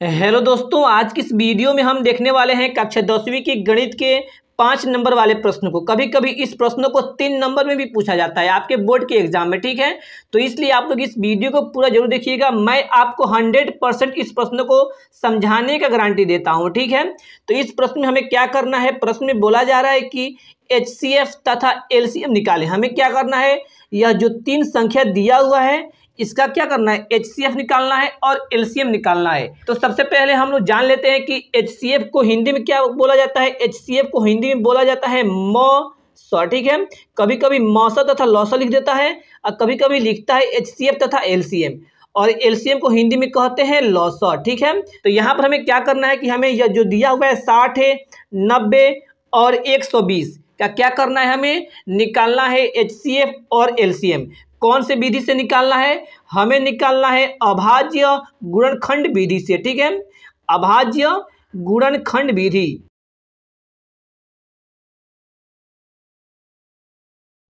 Hello दोस्तों, आज की इस वीडियो में हम देखने वाले हैं कक्षा 10वीं की गणित के 5 नंबर वाले प्रश्न को। कभी कभी इस प्रश्नों को 3 नंबर में भी पूछा जाता है आपके बोर्ड के एग्जाम में, ठीक है। तो इसलिए आप लोग इस वीडियो को पूरा जरूर देखिएगा। मैं आपको 100% इस प्रश्न को समझाने का गारंटी देता हूं, ठीक है। तो इस प्रश्न में हमें क्या करना है, प्रश्न में बोला जा रहा है कि HCF तथा LCM निकालें। हमें क्या करना है, यह जो 3 संख्या दिया हुआ है इसका क्या करना है, HCF निकालना है और LCM निकालना है। तो सबसे पहले हम लोग जान लेते हैं कि HCF को हिंदी में क्या बोला जाता है। HCF को हिंदी में बोला जाता है मौसा, ठीक है। कभी कभी मौसा तथा लौसा लिख देता है और कभी कभी लिखता है HCF तथा LCM, और LCM को हिंदी में कहते हैं लौसा, ठीक है। तो यहाँ पर हमें क्या करना है कि हमें यह जो दिया हुआ है 60 है, 90 और 120 का क्या करना है, हमें निकालना है HCF और LCM। कौन से विधि से निकालना है, हमें निकालना है अभाज्य गुणनखंड विधि से, ठीक है। अभाज्य गुणनखंड विधि।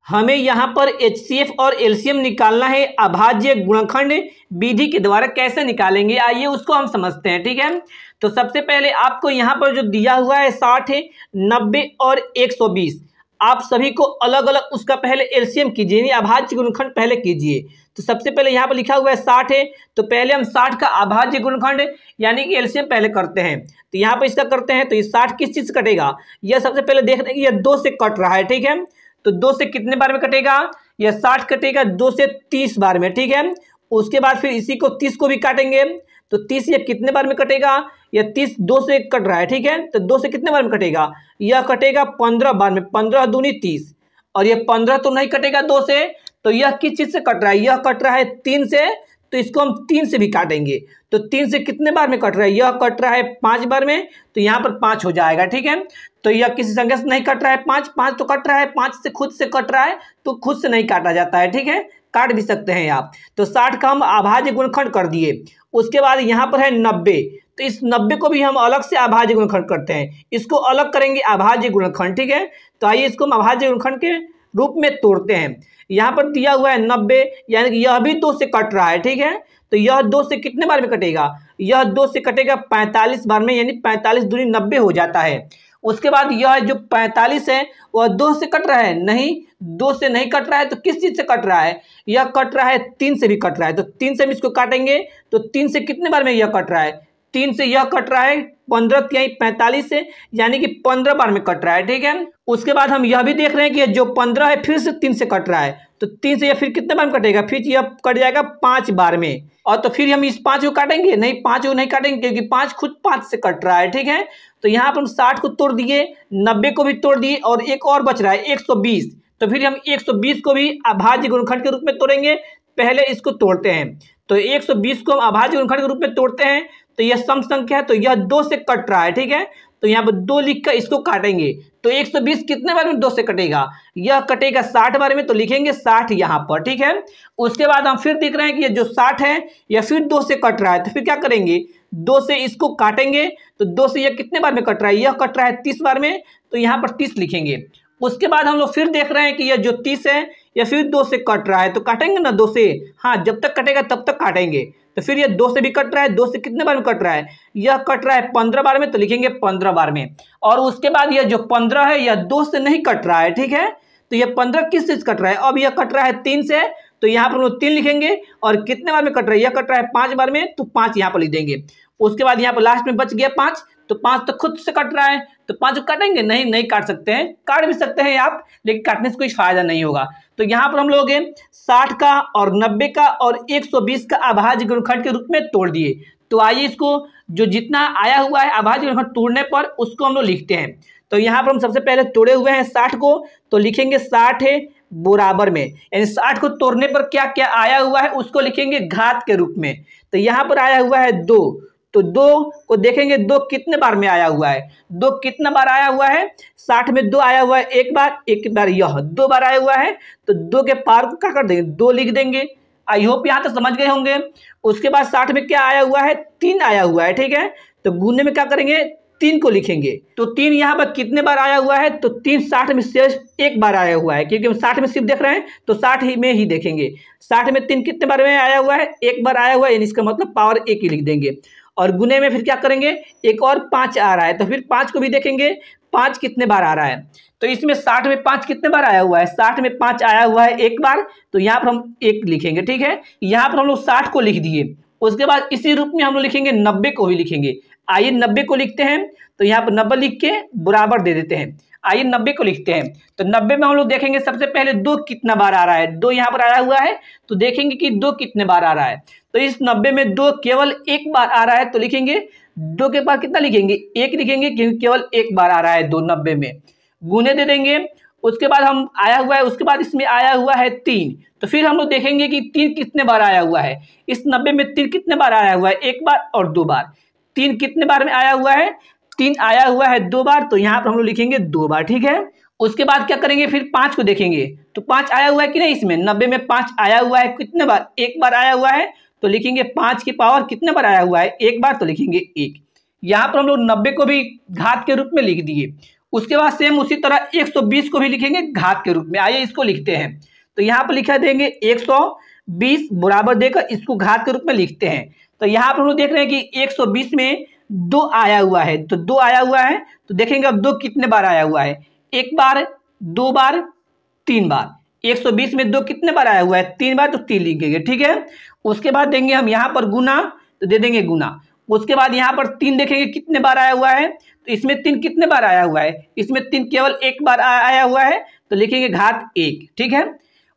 हमें यहाँ पर HCF और LCM निकालना है अभाज्य गुणनखंड विधि के द्वारा। कैसे निकालेंगे आइए उसको हम समझते हैं, ठीक है। तो सबसे पहले आपको यहाँ पर जो दिया हुआ है 60, 90 और 120, आप सभी को अलग अलग उसका पहले LCM कीजिए, यानी अभाज्य गुणनखंड पहले कीजिए। तो सबसे पहले यहाँ पर लिखा हुआ है 60 है, तो पहले हम 60 का अभाज्य गुणनखंड यानी कि LCM पहले करते हैं। तो यहाँ पर इसका करते हैं, तो ये 60 किस चीज से कटेगा, यह सबसे पहले देख रहे हैं कि यह 2 से कट रहा है, ठीक है। तो 2 से कितने बार में कटेगा, यह 60 कटेगा 2 से 30 बार में, ठीक है। उसके बाद फिर इसी को 30 को भी काटेंगे, तो 30 यह कितने बार में कटेगा, यह 30 2 से कट रहा है, ठीक है। तो 2 से कितने बार में कटेगा, यह कटेगा 15 बार में, 15 दूनी 30, और यह 15 तो नहीं कटेगा 2 से। तो यह किस चीज से कट रहा है, यह कट रहा है 3 से, तो इसको हम 3 से भी काटेंगे। तो 3 से कितने बार में कट रहा है, यह कट रहा है 5 बार में, तो यहाँ पर 5 हो जाएगा, ठीक है। तो यह किसी संख्या से नहीं कट रहा है, 5 तो कट रहा है, 5 से खुद से कट रहा है, तो खुद से नहीं काटा जाता है, ठीक है, काट भी सकते हैं आप। तो 60 का हम अभाज्य गुणनखंड कर दिए। उसके बाद यहाँ पर है 90, तो इस 90 को भी हम अलग से अभाज्य गुणनखंड करते हैं, इसको अलग करेंगे अभाज्य गुणनखंड, ठीक है। तो आइए इसको हम अभाज्य गुणनखंड के रूप में तोड़ते हैं। यहाँ पर दिया हुआ है 90, यानी कि यह भी 2 से कट रहा है, ठीक है। तो यह 2 से कितने बार में कटेगा, यह 2 से कटेगा 45 बार में, यानी 45 दूनी 90 हो जाता है। उसके बाद यह जो 45 है वह 2 से कट रहा है, नहीं 2 से नहीं कट रहा है, तो किस चीज से कट रहा है, यह कट रहा है 3 से भी कट रहा है। तो 3 से हम इसको काटेंगे, तो 3 से कितने बार में यह कट रहा है, 3 से यह कट रहा है 15 तिहाई 45 से, यानी कि 15 बार में कट रहा है, ठीक है। उसके बाद हम यह भी देख रहे हैं कि जो 15 है फिर से 3 से कट रहा है, तो 3 से यह फिर कितने बार में कटेगा, फिर यह कट जाएगा 5 बार में। और तो फिर हम इस 5 को काटेंगे, नहीं 5 को नहीं काटेंगे, क्योंकि 5 खुद 5 से कट रहा है, ठीक है। तो यहाँ पर हम 60 को तोड़ दिए, 90 को भी तोड़ दिए, और एक और बच रहा है 120। तो फिर हम 120 को भी अभाज्य गुणनखंड के रूप में तोड़ेंगे। पहले इसको तोड़ते हैं, तो 120 को हम अभाज्य गुणनखंड के रूप में तोड़ते हैं। तो यह सम संख्या है, तो यह 2 से कट रहा है, ठीक है। तो यहाँ पर 2 लिख कर इसको काटेंगे, तो 120 कितने बार में 2 से कटेगा, यह कटेगा 60 बार में, तो लिखेंगे 60 यहाँ पर, ठीक है। उसके बाद हम फिर देख रहे हैं कि ये जो 60 है यह फिर 2 से कट रहा है, तो फिर क्या करेंगे, 2 से इसको काटेंगे, तो 2 से यह कितने बार में कट रहा है, यह कट रहा है 30 बार में, तो यहाँ पर 30 लिखेंगे। उसके बाद हम लोग फिर देख रहे हैं कि यह जो 30 है यह फिर 2 से कट रहा है, तो काटेंगे ना 2 से, हाँ जब तक कटेगा तब तक काटेंगे। तो फिर यह 2 से भी कट रहा है, 2 से कितने बार में कट रहा है, यह कट रहा है 15 बार में, तो लिखेंगे 15 बार में। और उसके बाद यह जो 15 है यह 2 से नहीं कट रहा है, ठीक है। तो यह 15 किस से कट रहा है, अब यह कट रहा है 3 से, तो यहाँ पर हम लोग 3 लिखेंगे। और कितने बार में कट रहा है, यह कट रहा है 5 बार में, तो 5 यहाँ पर लिख देंगे। उसके बाद यहाँ पर लास्ट में बच गया 5, तो 5 तो खुद से कट रहा है, तो 5 को काटेंगे, नहीं काट सकते हैं, काट भी सकते हैं आप, लेकिन काटने से कोई फायदा नहीं होगा। तो यहाँ पर हम लोग 60 का और 90 का और 120 का अभाज्य गुणनखंड के रूप में तोड़ दिए। तो आइए इसको जो जितना आया हुआ है अभाज्य गुणनखंड तोड़ने पर उसको हम लोग लिखते हैं। तो यहाँ पर हम सबसे पहले तोड़े हुए हैं 60 को, तो लिखेंगे 60 है बराबर में, यानी 60 को तोड़ने पर क्या क्या आया हुआ है उसको लिखेंगे घात के रूप में। तो यहाँ पर आया हुआ है 2, तो 2 को देखेंगे 2 कितने बार में आया हुआ है, 2 कितना बार आया हुआ है, 60 में 2 आया हुआ है एक बार यह 2 बार आया हुआ है, तो 2 के पार को क्या कर देंगे, 2 लिख देंगे। आई होप यहाँ तो समझ गए होंगे। उसके बाद 60 में क्या आया हुआ है, 3 आया हुआ है, ठीक है। तो गुणने में क्या करेंगे, 3 को लिखेंगे, तो 3 यहाँ पर कितने बार आया हुआ है, तो 3 60 में सिर्फ एक बार आया हुआ है, क्योंकि हम 60 में सिर्फ देख रहे हैं तो 60 ही में ही देखेंगे। 60 में 3 कितने बार में आया हुआ है, एक बार आया हुआ है, यानी इसका मतलब पावर 1 ही लिख देंगे। और गुने में फिर क्या करेंगे, एक और 5 आ रहा है तो फिर 5 को भी देखेंगे 5 कितने बार आ रहा है। तो इसमें 60 में 5 कितने बार आया हुआ है, 60 में 5 आया हुआ है एक बार, तो यहाँ पर हम 1 लिखेंगे। ठीक है, यहाँ पर हम लोग 60 को लिख दिए। उसके बाद इसी रूप में हम लोग लिखेंगे 90 को भी लिखेंगे। आइए 90 को लिखते हैं, तो यहाँ पर 90 लिख के बराबर दे देते हैं। आइए 90 को लिखते हैं, तो 90 में हम लोग देखेंगे सबसे पहले 2 कितना बार आ रहा है, 2 यहाँ पर आया हुआ है तो देखेंगे कि 2 कितने बार आ रहा है। तो इस 90 में 2 केवल एक बार आ रहा है तो लिखेंगे 2 के बाद कितना लिखेंगे, 1 लिखेंगे, क्योंकि केवल एक बार आ रहा है 2 90 में। गुने दे देंगे, उसके बाद हम आया हुआ है, उसके बाद इसमें आया हुआ है 3, तो फिर हम लोग देखेंगे कि 3 कितने बार आया हुआ है। इस 90 में 3 कितने बार आया हुआ है, एक बार और 2 बार। 3 कितने बार में आया हुआ है, 3 आया हुआ है 2 बार, तो यहाँ पर हम लोग लिखेंगे 2 बार। ठीक है, उसके बाद क्या करेंगे, फिर 5 को देखेंगे, तो 5 आया हुआ है कि नहीं, इसमें 90 में 5 आया हुआ है कितने बार, एक बार आया हुआ है, तो लिखेंगे 5 की पावर कितने बार आया हुआ है, एक बार, तो लिखेंगे 1। यहाँ पर हम लोग 90 को भी घात के रूप में लिख दिए। उसके बाद सेम उसी तरह 120 को भी लिखेंगे घात के रूप में। आइए इसको लिखते हैं, तो यहाँ पर लिखा देंगे 120 बराबर देकर इसको घात के रूप में लिखते हैं। तो यहाँ पर हम लोग देख रहे हैं कि 120 में 2 आया हुआ है, तो 2 आया हुआ है तो देखेंगे अब 2 कितने बार आया हुआ है, एक बार, 2 बार, 3 बार। 120 में 2 कितने बार आया हुआ है, 3 बार, तो 3 लिखेंगे। ठीक है, उसके बाद देंगे हम यहाँ पर गुना, तो दे देंगे गुना। उसके बाद यहाँ पर 3 देखेंगे कितने बार आया हुआ है, तो इसमें 3 कितने बार आया हुआ है, इसमें 3 केवल एक बार आया हुआ है तो लिखेंगे घात 1। ठीक है,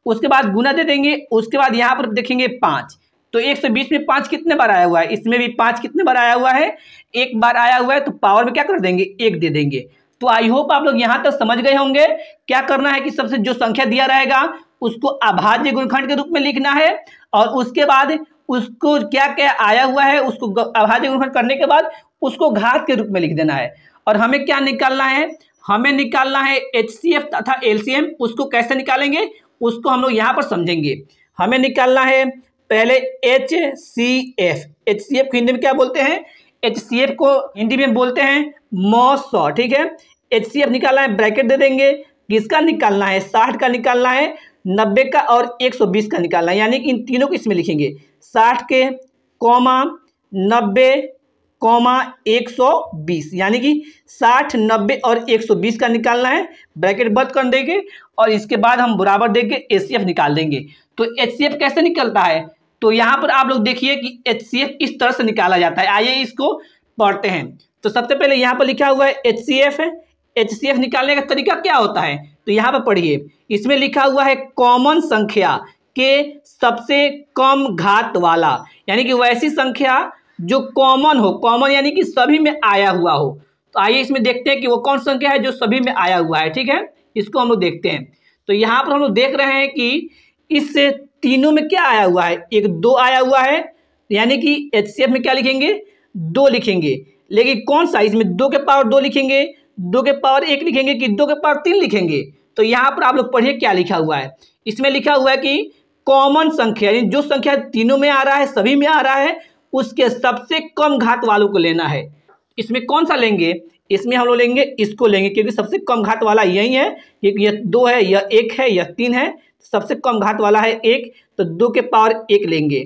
उसके बाद गुना दे देंगे। उसके बाद यहाँ पर देखेंगे 5, तो 120 में 5 कितने बार आया हुआ है, इसमें भी 5 कितने बार आया हुआ है, एक बार आया हुआ है, तो पावर में क्या कर देंगे, 1 दे देंगे। तो आई होप आप लोग यहाँ तक समझ गए होंगे। क्या करना है कि सबसे जो संख्या दिया रहेगा उसको अभाज्य गुणनखंड के रूप में लिखना है, और उसके बाद उसको क्या क्या आया हुआ है उसको अभाज्य गुणनखंड करने के बाद उसको घात के रूप में लिख देना है। और हमें क्या निकालना है, हमें निकालना है HCF तथा LCM। उसको कैसे निकालेंगे उसको हम लोग यहाँ पर समझेंगे। हमें निकालना है पहले HCF। HCF को हिंदी में क्या बोलते हैं, HCF को हिंदी में बोलते हैं मॉस 100। ठीक है, HCF निकालना है, ब्रैकेट दे देंगे, किसका निकालना है, 60 का निकालना है, 90 का और 120 का निकालना है, यानी कि इन तीनों को इसमें लिखेंगे 60 के, 90, 120, यानी कि 60, 90 और 120 का निकालना है। ब्रैकेट बंद कर देंगे और इसके बाद हम बराबर देंगे HCF निकाल देंगे। तो HCF कैसे निकलता है, तो यहाँ पर आप लोग देखिए कि HCF इस तरह से निकाला जाता है। आइए इसको पढ़ते हैं। तो सबसे पहले यहाँ पर लिखा हुआ है HCF है। HCF निकालने का तरीका क्या होता है, तो यहाँ पर पढ़िए, इसमें लिखा हुआ है कॉमन संख्या के सबसे कम घात वाला, यानी कि वैसी संख्या जो कॉमन हो, कॉमन यानी कि सभी में आया हुआ हो। तो आइए इसमें देखते हैं कि वो कौन संख्या है जो सभी में आया हुआ है। ठीक है, इसको हम लोग देखते हैं। तो यहाँ पर हम लोग देख रहे हैं कि इस तीनों में क्या आया हुआ है, एक 2 आया हुआ है, यानी कि HCF में क्या लिखेंगे, 2 लिखेंगे। लेकिन कौन सा, इसमें 2 के पावर 2 लिखेंगे, 2 के पावर 1 लिखेंगे कि 2 के पावर 3 लिखेंगे। तो यहाँ पर आप लोग पढ़िए क्या लिखा हुआ है, इसमें लिखा हुआ है कि कॉमन संख्या, यानी जो संख्या तीनों में आ रहा है, सभी में आ रहा है, उसके सबसे कम घात वालों को लेना है। इसमें कौन सा लेंगे, इसमें हम लोग लेंगे इसको लेंगे, क्योंकि सबसे कम घात वाला यही है, यह 2 है, यह 1 है, यह 3 है, सबसे कम घात वाला है 1, तो 2 के पावर 1 लेंगे।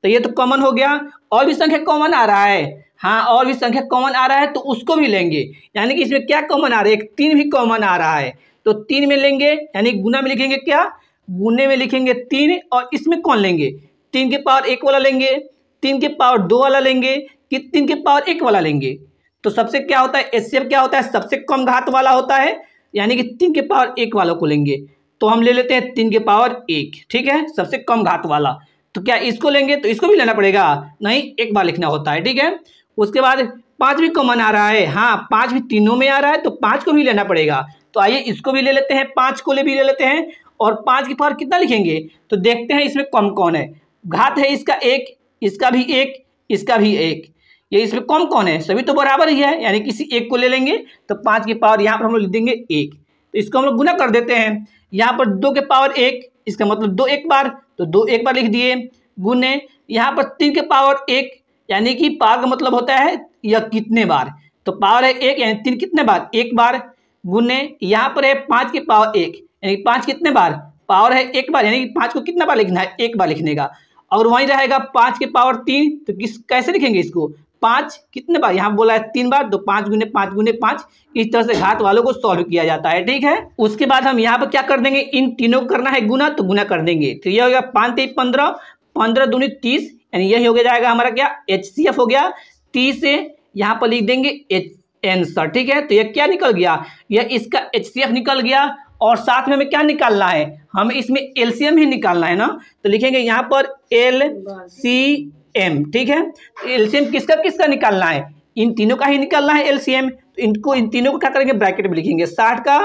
तो ये तो कॉमन हो गया। और भी संख्या कॉमन आ रहा है, हाँ और भी संख्या कॉमन आ रहा है तो उसको भी लेंगे, यानी कि इसमें क्या कॉमन आ रहा है, 3 भी कॉमन आ रहा है, तो 3 में लेंगे, यानी गुना में लिखेंगे क्या, गुने में लिखेंगे 3, और इसमें कौन लेंगे, 3 के पावर 1 वाला लेंगे, 3 के पावर 2 वाला लेंगे कि 3 के पावर 1 वाला लेंगे। तो सबसे क्या होता है, HCF क्या होता है, सबसे कम घात वाला होता है, यानी कि 3 के पावर 1 वालों को लेंगे। तो हम ले लेते हैं 3 के पावर 1। ठीक है, सबसे कम घात वाला। तो क्या इसको लेंगे, तो इसको भी लेना पड़ेगा, नहीं, एक बार लिखना होता है। ठीक है, उसके बाद 5 भी कॉमन आ रहा है, हाँ 5 भी तीनों में आ रहा है, तो 5 को भी लेना पड़ेगा। तो आइए इसको भी ले लेते हैं, 5 को भी ले लेते हैं, और 5 की पावर कितना लिखेंगे, तो देखते हैं इसमें कौन कौन है। घात है इसका 1, इसका भी 1, इसका भी 1, ये इसमें कौन कौन है, सभी तो बराबर ही है, यानी किसी एक को ले लेंगे। तो 5 की पावर यहाँ पर हम लोग लिख देंगे 1, तो इसको हम लोग गुना कर देते हैं। यहाँ पर 2 के पावर 1, इसका मतलब 2 एक बार, तो 2 एक बार लिख दिए, गुने यहाँ पर 3 के पावर 1, यानी कि पावर का मतलब होता है यह कितने बार, तो पावर है 1, यानी 3 कितने बार, 1 बार, गुने यहाँ पर है 5 के पावर 1, यानी 5 कितने बार, पावर है 1 बार, यानी कि 5 को कितना बार लिखना है, 1 बार लिखने का। और वहीं रहेगा 5 के पावर 3, तो कैसे लिखेंगे इसको, 5 कितने बार, यहाँ बोला है 3 बार, तो 5 गुने 5 गुने 5, इस तरह से घात वालों को सॉल्व किया जाता है। ठीक है, उसके बाद हम यहाँ पर क्या कर देंगे, इन तीनों को करना है गुना, तो गुना कर देंगे। तो यह हो गया 5 3 15, 15 दूनी 30, यानी यही हो गया जाएगा हमारा क्या, HCF हो गया। 30 से यहाँ पर लिख देंगे आंसर। ठीक है, तो यह क्या निकल गया, यह इसका HCF निकल गया। और साथ में हमें क्या निकालना है, हमें इसमें LCM ही निकालना है ना, तो लिखेंगे यहाँ पर LCM। ठीक है, तो LCM किसका किसका निकालना है, इन तीनों का ही निकालना है LCM। तो इनको, इन तीनों को क्या करेंगे, ब्रैकेट में लिखेंगे, 60 का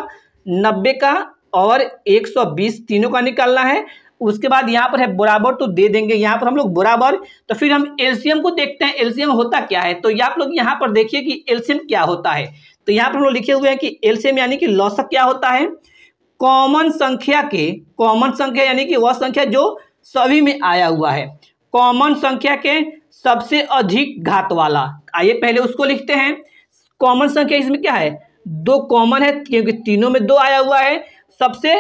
90 का और 120 तीनों का निकालना है। उसके बाद यहाँ पर है बराबर, तो दे देंगे यहाँ पर हम लोग बराबर। तो फिर हम LCM को देखते हैं, LCM होता क्या है। तो ये आप लोग यहाँ पर देखिए कि LCM क्या होता है। तो यहाँ पर हम लोग लिखे हुए हैं कि LCM यानी कि लॉसक क्या होता है, कॉमन संख्या के, कॉमन संख्या यानी कि वह संख्या जो सभी में आया हुआ है, कॉमन संख्या के सबसे अधिक घात वाला। आइए पहले उसको लिखते हैं। कॉमन संख्या इसमें क्या है, 2 कॉमन है क्योंकि तीनों में 2 आया हुआ है। सबसे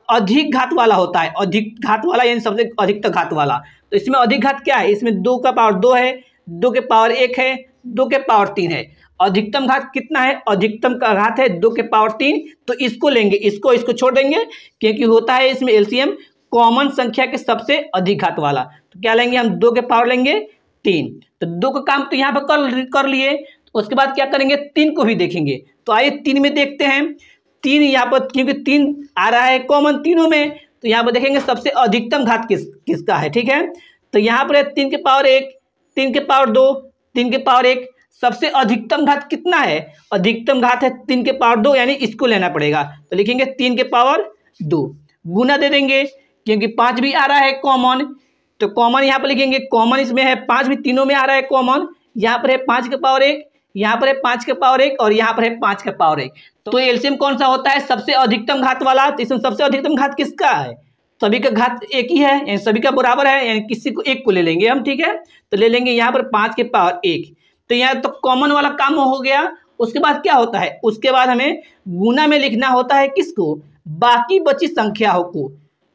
अधिक घात वाला होता है, अधिक घात वाला यानी सबसे अधिकतम घात वाला। तो इसमें अधिक घात क्या है, इसमें 2 का पावर 2 है, 2 के पावर 1 है, 2 के पावर 3 है। अधिकतम घात कितना है, अधिकतम का घात है 2 के पावर 3। तो इसको लेंगे, इसको छोड़ देंगे क्योंकि होता है इसमें LCM कॉमन संख्या के सबसे अधिक घात वाला। तो क्या लेंगे हम, 2 के पावर लेंगे 3। तो 2 का काम तो यहाँ पर कर लिए। तो उसके बाद क्या करेंगे, 3 को भी देखेंगे। तो आइए 3 में देखते हैं। 3 यहाँ पर क्योंकि 3 आ रहा है कॉमन तीनों में, तो यहाँ पर देखेंगे सबसे अधिकतम घात किसका है। ठीक है, तो यहाँ पर है 3 के पावर 1, 3 के पावर 2, 3 के पावर 1। सबसे अधिकतम घात कितना है, अधिकतम घात है 3 के पावर 2, यानी इसको लेना पड़ेगा। तो लिखेंगे 3 के पावर 2, गुना दे देंगे क्योंकि 5 भी आ रहा है कॉमन। तो कॉमन यहाँ पर लिखेंगे, कॉमन इसमें है 5 भी तीनों में आ रहा है कॉमन। यहाँ पर है 5 के पावर 1, यहाँ पर है 5 के पावर 1 और यहाँ पर है 5 के पावर 1। तो LCM कौन सा होता है, सबसे अधिकतम घात वाला। तो इसमें सबसे अधिकतम घात किसका है, सभी का घात एक ही है, यानी सभी का बराबर है, यानी किसी को एक को ले लेंगे हम। ठीक है, तो ले लेंगे यहाँ पर 5 के पावर 1। तो यहाँ तो कॉमन वाला काम हो गया। उसके बाद क्या होता है, उसके बाद हमें गुना में लिखना होता है किसको, बाकी बची संख्याओं को।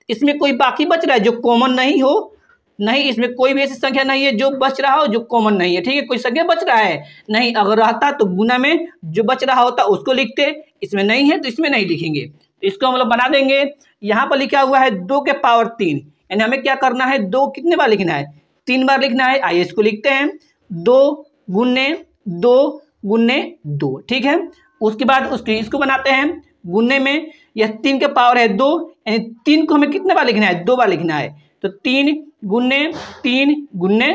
इसमें कोई बाकी बच रहा है जो कॉमन नहीं हो, नहीं, इसमें कोई भी ऐसी संख्या नहीं है जो बच रहा हो जो कॉमन नहीं है। ठीक है, कोई संख्या बच रहा है नहीं, अगर रहता तो गुना में जो बच रहा होता उसको लिखते, इसमें नहीं है तो इसमें नहीं लिखेंगे। तो इसको हम लोग बना देंगे। यहाँ पर लिखा हुआ है 2 के पावर 3, यानी हमें क्या करना है, 2 कितने बार लिखना है, 3 बार लिखना है। आइए इसको लिखते हैं, 2 गुने 2 गुने 2। ठीक है, उसके बाद इसको बनाते हैं गुने में। यह 3 के पावर है 2, यानी 3 को हमें कितने बार लिखना है, 2 बार लिखना है। तो 3 गुने,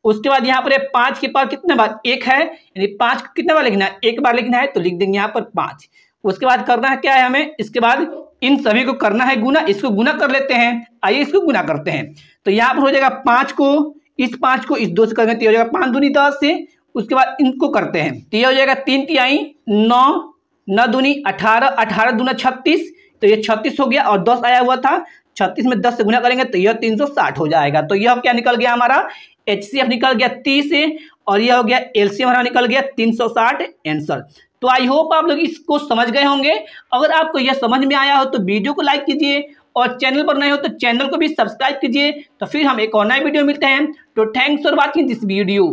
उसके बाद यहाँ पर 5 के पावर कितने बार, 1 है, यानी 5 को कितने बार लिखना है, 1 बार लिखना है। तो लिख देंगे यहाँ पर 5। उसके बाद करना है क्या है हमें, इसके बाद इन सभी को करना है गुना। इसको गुना कर लेते हैं, आइए इसको गुना करते हैं। तो यहाँ पर हो जाएगा 5 को इस 5 को इस 2 से करेंगे तो हो जाएगा 5 दूनी 10 से। उसके बाद इनको करते हैं तो यह हो जाएगा 3 तिहाई 9, 9 दूनी 18, 18 दूना 36, तो ये 36 हो गया। और 10 आया हुआ था, 36 में 10 से गुना करेंगे तो यह 360 हो जाएगा। तो यह क्या निकल गया हमारा, HCF निकल गया 30 से, और यह हो गया LCM हमारा निकल गया 360 आंसर। तो आई होप आप लोग इसको समझ गए होंगे। अगर आपको यह समझ में आया हो तो वीडियो को लाइक कीजिए, और चैनल पर नए हो तो चैनल को भी सब्सक्राइब कीजिए। तो फिर हम एक और नए वीडियो मिलते हैं। तो thanks for watching this video.